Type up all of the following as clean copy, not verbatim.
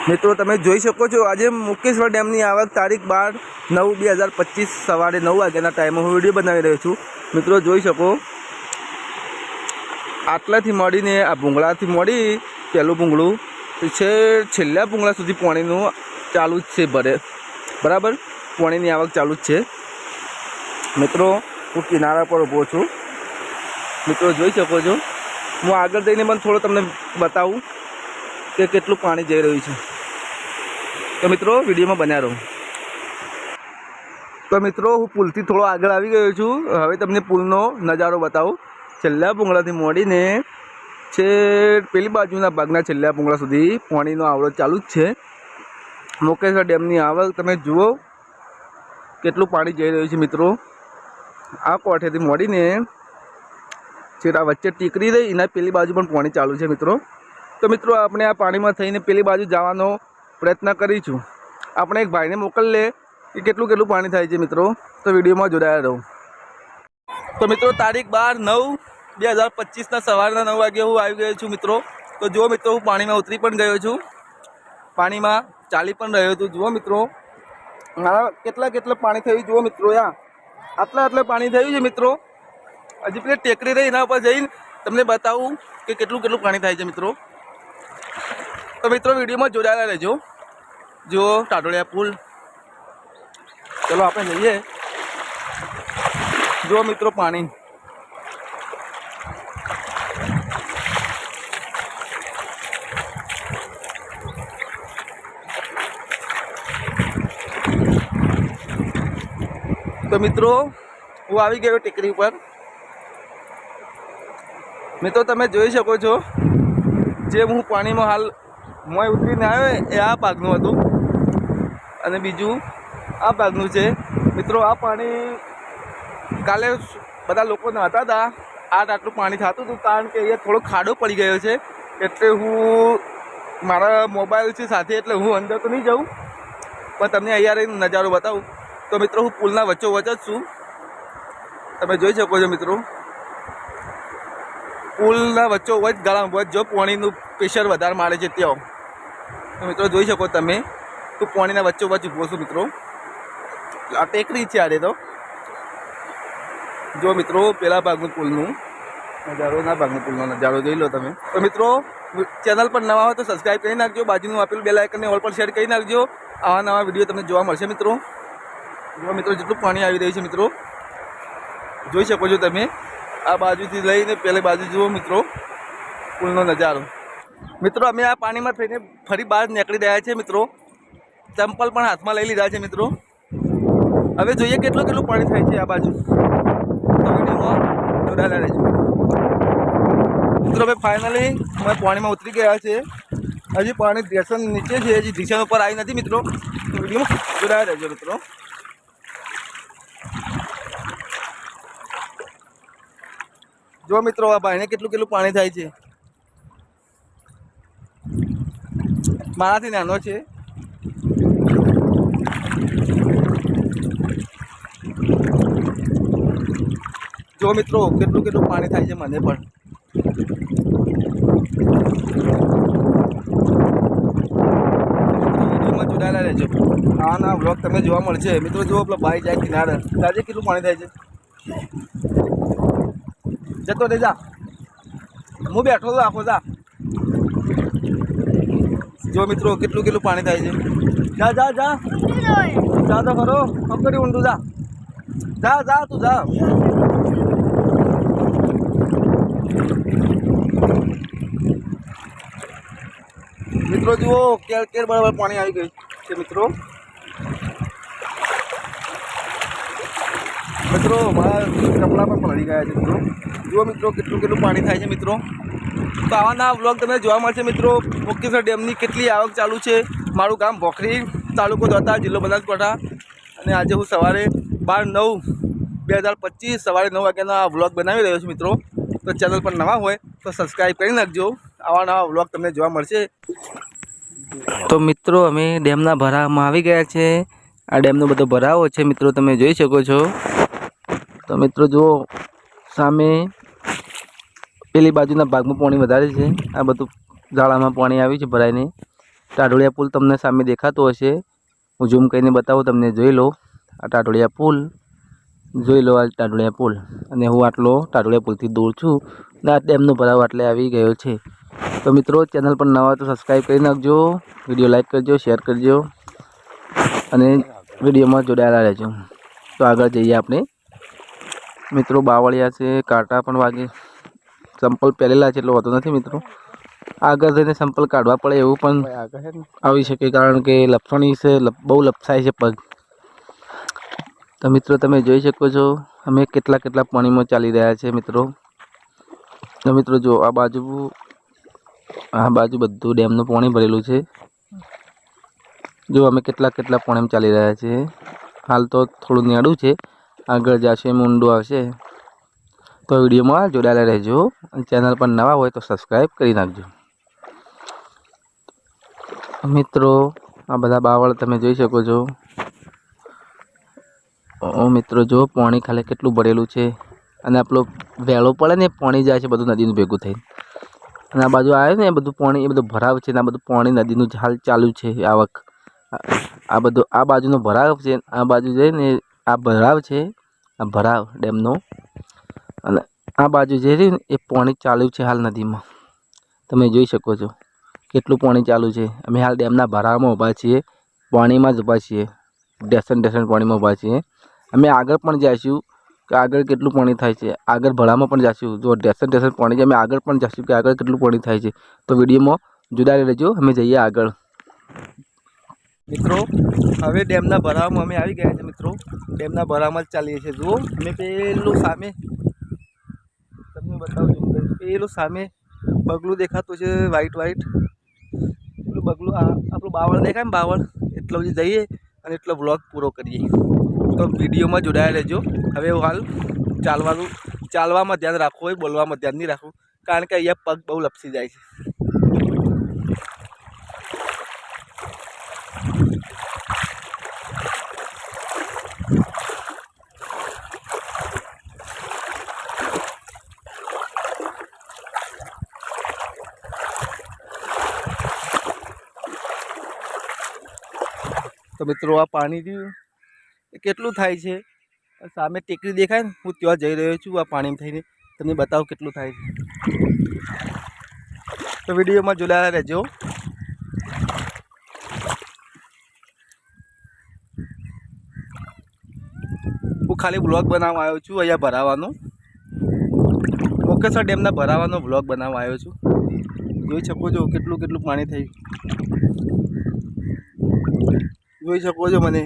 મિત્રો તમે જોઈ શકો છો આજે મુકેશ્વર ડેમની આવક તારીખ 12/9/2025 સવારે 9 વાગ્યાના ટાઈમે હું વિડીયો બનાવી રહ્યો છું। મિત્રો જોઈ શકો આટલાથી મળીને આ ભૂંગળાથી મળી પહેલું ભૂંગળું છે છેલ્લા ભૂંગળા સુધી પાણીનું ચાલુ જ છે બરાબર પાણીની આવક ચાલુ જ છે। મિત્રો હું કિનારા પર ઊભો છું। મિત્રો જોઈ શકો છો હું આગળ જઈને પણ થોડો તમને બતાવું કે કેટલું પાણી જઈ રહ્યું છે। તો મિત્રો વિડીયોમાં બન્યા રહો। તો મિત્રો હું પુલથી થોડો આગળ આવી ગયો છું। હવે તમને પુલનો નજારો બતાવું। છેલ્લા ભૂંગળાથી મોડીને છે પેલી બાજુના ભાગના છેલ્લા ભૂંગળા સુધી પાણીનો આવરો ચાલુ જ છે। મુકેશ્વર ડેમની આવક તમે જુઓ કેટલું પાણી જઈ રહ્યું છે। મિત્રો આ કોઠેથી મોડીને છેડા વચ્ચે ટીકરી રહી એના પેલી બાજુ પણ પાણી ચાલુ છે। મિત્રો તો મિત્રો આપણે આ પાણીમાં થઈને પેલી બાજુ જવાનો પ્રયત્ન કરીશું। આપણે એક ભાઈને મોકલીએ કે કેટલું પાણી થાય છે। મિત્રો તો વિડીયોમાં જોડાયા રહો। તો મિત્રો તારીખ 12/9/2025ના સવારના 9 વાગે હું આવી ગયો છું। મિત્રો તો જુઓ મિત્રો હું પાણીમાં ઉતરી પણ ગયો છું, પાણીમાં ચાલી પણ રહ્યો છું। જુઓ મિત્રો મારા કેટલા પાણી થયું જુઓ મિત્રો, આટલા પાણી થયું છે। મિત્રો હજી પેલી ટેકરી રહી એના ઉપર જઈને તમને બતાવું કે કેટલું પાણી થાય છે। મિત્રો તો મિત્રો વિડીયોમાં જોડાયેલા રહેજો। જો ટાટોળિયા પુલ, ચલો આપણે જઈએ। જો મિત્રો પાણી તો મિત્રો હું આવી ગયો ટેકરી ઉપર। મિત્રો તમે જોઈ શકો છો જે હું પાણીમાં હાલ મોય ઉતરીને આવ્યો એ આ ભાગનું હતું અને બીજું આ ભાગનું છે। મિત્રો આ પાણી કાલે બધા લોકો નહાતા હતા, આટલું પાણી થતું હતું કારણ કે અહીંયા થોડો ખાડો પડી ગયો છે એટલે હું મારા મોબાઈલ છે સાથે એટલે હું અંદર તો નહીં જાઉં પણ તમને અહીંયા રહીને નજારો બતાવું। તો મિત્રો હું પુલના વચ્ચોવચ જ છું, તમે જોઈ શકો છો। મિત્રો પુલના વચ્ચોવચ ગાળામાં જો પાણીનું પ્રેશર વધારે મારે છે ત્યાં, તો મિત્રો જોઈ શકો તમે તો પાણીના વચ્ચોવચ ઊભો છું। મિત્રો આ ટેકરી છે આડે તો જો મિત્રો પેલા ભાગનું પુલનું નજારો, ના ભાગનું પુલનો નજારો જોઈ લો તમે। તો મિત્રો ચેનલ પર નવા હોય તો સબસ્ક્રાઈબ કરી નાખજો, બાજુનું આપેલું બેલ આઇકનને ઓલ પર શેર કરી નાખજો। આવા નવા વિડીયો તમને જોવા મળશે। મિત્રો જો મિત્રો જેટલું પાણી આવી રહ્યું છે મિત્રો જોઈ શકો છો તમે। આ બાજુથી લઈને પેલી બાજુ જુઓ મિત્રો પુલનો નજારો। મિત્રો અમે આ પાણીમાં થઈને ફરી બહાર નીકળી રહ્યા છે। મિત્રો ચંપલ પણ હાથમાં લઈ લીધા છે। મિત્રો હવે જોઈએ કેટલું પાણી થાય છે આ બાજુ, તો વિડીયોમાં જોડાયેલા રહેજો। મિત્રો અમે ફાઇનલી અમે પાણીમાં ઉતરી ગયા છે। હજી પાણી ધ્રેસન નીચે છે, હજી ધ્રેસન ઉપર આવી નથી। મિત્રો વિડીયોમાં જોડાયેલા રહેજો। મિત્રો જો મિત્રો આ ભાઈને કેટલું પાણી થાય છે, મારાથી નાનો છે। જો મિત્રો કેટલું પાણી થાય છે મને પણ। વિડીયોમાં જોડાયેલા રહેજો, આના વ્લોગ તમને જોવા મળશે। મિત્રો જુઓ પેલો ભાઈ જાય કિનારે, આજે કેટલું પાણી થાય છે, જતો રે જા, હું બેઠો છું આખો જા। જો મિત્રો કેટલું પાણી થાય છે, જા તો ખરો, પકડી ઊંધું જા તું જા। મિત્રો જુઓ કેર બરાબર પાણી આવી ગયું છે। મિત્રો મારા કપડાં પણ પલળી ગયા છે। મિત્રો જુઓ મિત્રો કેટલું પાણી થાય છે। મિત્રો તો આવાના વ્લોગ તમને જોવા મળશે। મિત્રો મુકેશ્વર ડેમની કેટલી આવક ચાલુ છે। મારું ગામ ભોખરી, તાલુકો દાંતા, જિલ્લો બનાસકાંઠા, અને આજે હું સવારે 12/9/2025 સવારે 9 વાગ્યાનો આ વ્લોગ બનાવી રહ્યો છું। મિત્રો તો ચેનલ પર નવા હોય તો સબસ્ક્રાઈબ કરી નાખજો, આવા નવા વ્લોગ તમને જોવા મળશે। તો મિત્રો અમે ડેમના ભરાવમાં આવી ગયા છે। આ ડેમનો બધો ભરાવો છે। મિત્રો તમે જોઈ શકો છો। તો મિત્રો જુઓ સામે પેલી બાજુના ભાગમાં પાણી વધારે છે, આ બધું જાળામાં પાણી આવ્યું છે ભરાઈને। ટાટોળિયા પુલ તમને સામે દેખાતો હશે, હું ઝૂમ કરીને બતાવું તમને, જોઈ લો આ ટાટોળિયા પુલ, જોઈ લો આ ટાટોળિયા પુલ. અને હું આટલો ટાટોળિયા પુલથી દૂર છું અને આ ડેમનો ભરાવ આટલે આવી ગયો છે. તો મિત્રો ચેનલ પર નવા તો સબસ્ક્રાઈબ કરી નાખજો, વિડીયો લાઈક કરજો, શેર કરજો અને વિડીયોમાં જોડાયેલા રહેજો. તો આગળ જઈએ આપણે. મિત્રો બાવળિયા છે, કાંટા પણ વાગે, સંપલ પહેરેલા છે એટલો હોતો નથી મિત્રો. આગળ જઈને સંપલ કાઢવા પડે એવું પણ આવી શકે, કારણ કે લપસણી છે, બહુ લપસાય છે પગ. તો મિત્રો તમે જોઈ શકો છો અમે કેટલા પાણીમાં ચાલી રહ્યા છે મિત્રો. તો મિત્રો જો આ બાજુ બધું ડેમનું પાણી ભરેલું છે. જો અમે કેટલા પાણીમાં ચાલી રહ્યા છે. હાલ તો થોડું નેડું છે, આગળ જશે ઊંડું આવશે. તો વિડીયોમાં જોડાયેલા રહેજો અને ચેનલ પર નવા હોય તો સબસ્ક્રાઈબ કરી નાખજો. મિત્રો આ બધા બાવળ તમે જોઈ શકો છો. મિત્રો જો પાણી ખાલી કેટલું ભરેલું છે અને આપણો વેળો પડે ને પાણી જાય છે બધું નદીનું ભેગું થઈને. અને આ બાજુ આવે ને એ બધું પાણી, એ બધું ભરાવ છે ને આ બધું પાણી નદીનું હાલ ચાલુ છે આવક. આ બધું આ બાજુનો ભરાવ છે, આ બાજુ જઈને આ ભરાવ છે, આ ભરાવ ડેમનો. અને આ બાજુ જે રહ્યું ને એ પાણી ચાલુ છે હાલ નદીમાં. તમે જોઈ શકો છો કેટલું પાણી ચાલુ છે. અમે હાલ ડેમના ભરાવમાં ઊભા છીએ, પાણીમાં જ ઊભા છીએ, ડેસન પાણીમાં ઊભા છીએ. અમે આગળ પણ જઈશું કે આગળ કેટલું પાણી થાય છે, આગળ ભરામાં પણ જઈશું. જો ડેસન પાણી છે, અમે આગળ પણ જઈશું કે આગળ કેટલું પાણી થાય છે. તો વિડીયોમાં જોડાયેલા રહેજો, અમે જઈએ આગળ. મિત્રો હવે ડેમના ભરાવમાં અમે આવી ગયા છે મિત્રો. ડેમના ભરાવમાં જ ચાલીએ છીએ. જુઓ અમે પેલું સામે તમને બતાવું છું, પેલું સામે બગલું દેખાતું છે, વ્હાઈટ પેલું બગલું, આપણું બાવળ દેખાય ને બાવળ, એટલો સુધી જઈએ અને એટલો વ્લોગ પૂરો કરીએ. તો વિડીયોમાં જોડાયા રહેજો. હવે હું હાલ ચાલવામાં ધ્યાન રાખવું હોય, બોલવામાં ધ્યાન નહીં રાખવું, કારણ કે અહીંયા પગ બહુ લપસી જાય છે. તો મિત્રો આ પાણી રહ્યું એ કેટલું થાય છે, સામે ટેકરી દેખાય ને, હું ત્યાં જઈ રહ્યો છું આ પાણીમાં થઈને, તમને બતાવું કેટલું થાય છે. તો વિડીયોમાં જોડાયેલા રહેજો. હું ખાલી બ્લોગ બનાવવા આવ્યો છું અહીંયા ભરાવાનો, મોકેશ્વર ડેમના ભરાવાનો બ્લોગ બનાવવા આવ્યો છું. જોઈ શકો છો કેટલું પાણી થયું, જોઈ શકો છો મને.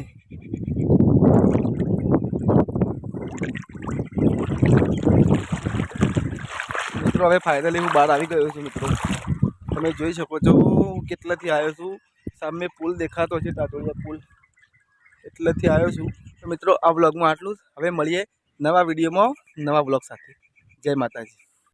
મિત્રો હવે ફાઇનલી હું બહાર આવી ગયો છું મિત્રો. તમે જોઈ શકો છો કેટલાથી આવ્યો છું. સામે પુલ દેખાતો છે, ટાટોળિયા પુલ, એટલેથી આવ્યો છું. તો મિત્રો આ વ્લોગમાં આટલું જ. હવે મળીએ નવા વિડીયોમાં નવા વ્લોગ સાથે. જય માતાજી.